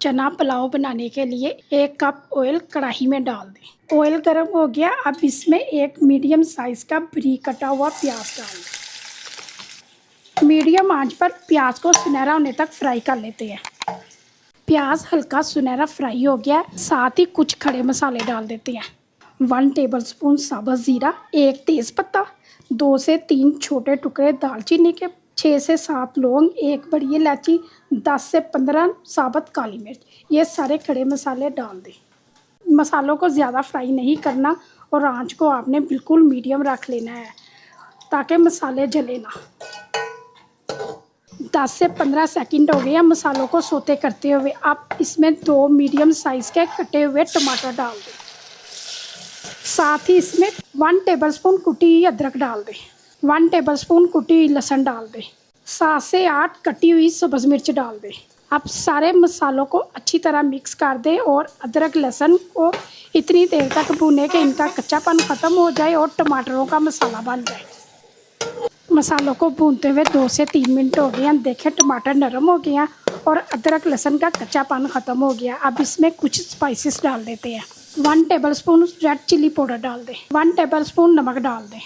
चना पुलाव बनाने के लिए 1 कप ऑयल कढ़ाई में डाल दें। ऑयल गर्म हो गया, अब इसमें एक मीडियम साइज का बारीक कटा हुआ प्याज डाल दें। मीडियम आंच पर प्याज को सुनहरा होने तक फ्राई कर लेते हैं। प्याज हल्का सुनहरा फ्राई हो गया, साथ ही कुछ खड़े मसाले डाल देते हैं। 1 टेबलस्पून साबुत ज़ीरा, 1 तेज़पत्ता, 2 से 3 छोटे टुकड़े दालचीनी के, 6 से 7 लौंग, 1 बड़ी इलायची, 10 से 15 साबुत काली मिर्च, ये सारे खड़े मसाले डाल दें। मसालों को ज़्यादा फ्राई नहीं करना और आंच को आपने बिल्कुल मीडियम रख लेना है ताकि मसाले जले ना। 10 से 15 सेकंड हो गए हैं मसालों को सोते करते हुए। अब इसमें 2 मीडियम साइज़ के कटे हुए टमाटर डाल दें। साथ ही इसमें 1 टेबलस्पून कुटी हुई अदरक डाल दें, 1 टेबलस्पून कुटी हुई लहसुन डाल दें, 7 से 8 कटी हुई सब्ज़ मिर्च डाल दें। अब सारे मसालों को अच्छी तरह मिक्स कर दें और अदरक लहसुन को इतनी देर तक भूनें कि इनका कच्चापन ख़त्म हो जाए और टमाटरों का मसाला बन जाए। मसालों को भूनते हुए 2 से 3 मिनट हो गए हैं। देखें टमाटर नरम हो गया और अदरक लहसुन का कच्चापन ख़त्म हो गया। अब इसमें कुछ स्पाइसेस डाल देते हैं। 1 टेबलस्पून रेड चिली पाउडर डाल दें, 1 टेबलस्पून नमक डाल दें,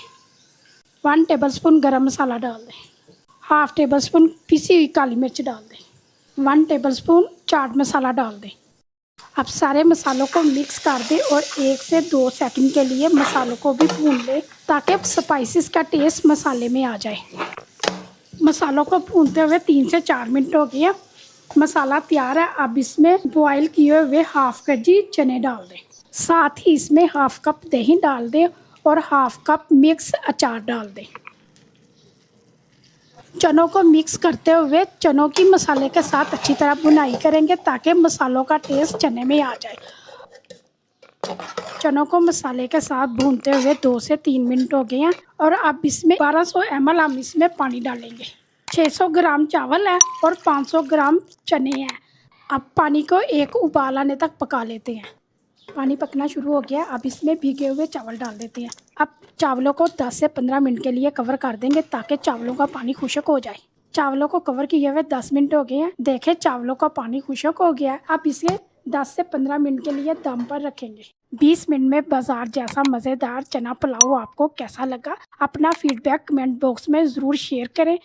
1 टेबलस्पून गरम मसाला डाल दें, हाफ टेबलस्पून पिसी हुई काली मिर्च डाल दें, 1 टेबलस्पून चाट मसाला डाल दें। अब सारे मसालों को मिक्स कर दें और 1 से 2 सेकंड के लिए मसालों को भी भून लें ताकि स्पाइसेस का टेस्ट मसाले में आ जाए। मसालों को भूनते हुए 3 से 4 मिनट हो गए। मसाला तैयार है। अब इसमें बॉयल किए हुए हाफ केजी चने डाल दें, साथ ही इसमें हाफ कप दही डाल दें और हाफ कप मिक्स अचार डाल दें। चनों को मिक्स करते हुए चनों की मसाले के साथ अच्छी तरह भुनाई करेंगे ताकि मसालों का टेस्ट चने में आ जाए। चनों को मसाले के साथ भूनते हुए 2 से 3 मिनट हो गए हैं और अब इसमें 1200 ml हम इसमें पानी डालेंगे। 600 ग्राम चावल है और 500 ग्राम चने हैं। अब पानी को एक उबाल आने तक पका लेते हैं। पानी पकना शुरू हो गया, अब इसमें भीगे हुए चावल डाल देते हैं। अब चावलों को 10 से 15 मिनट के लिए कवर कर देंगे ताकि चावलों का पानी खुश्क हो जाए। चावलों को कवर किए हुए 10 मिनट हो गए हैं। देखें चावलों का पानी खुश्क हो गया। अब इसे 10 से 15 मिनट के लिए दम पर रखेंगे। 20 मिनट में बाजार जैसा मज़ेदार चना पुलाव आपको कैसा लगा? अपना फीडबैक कमेंट बॉक्स में ज़रूर शेयर करें।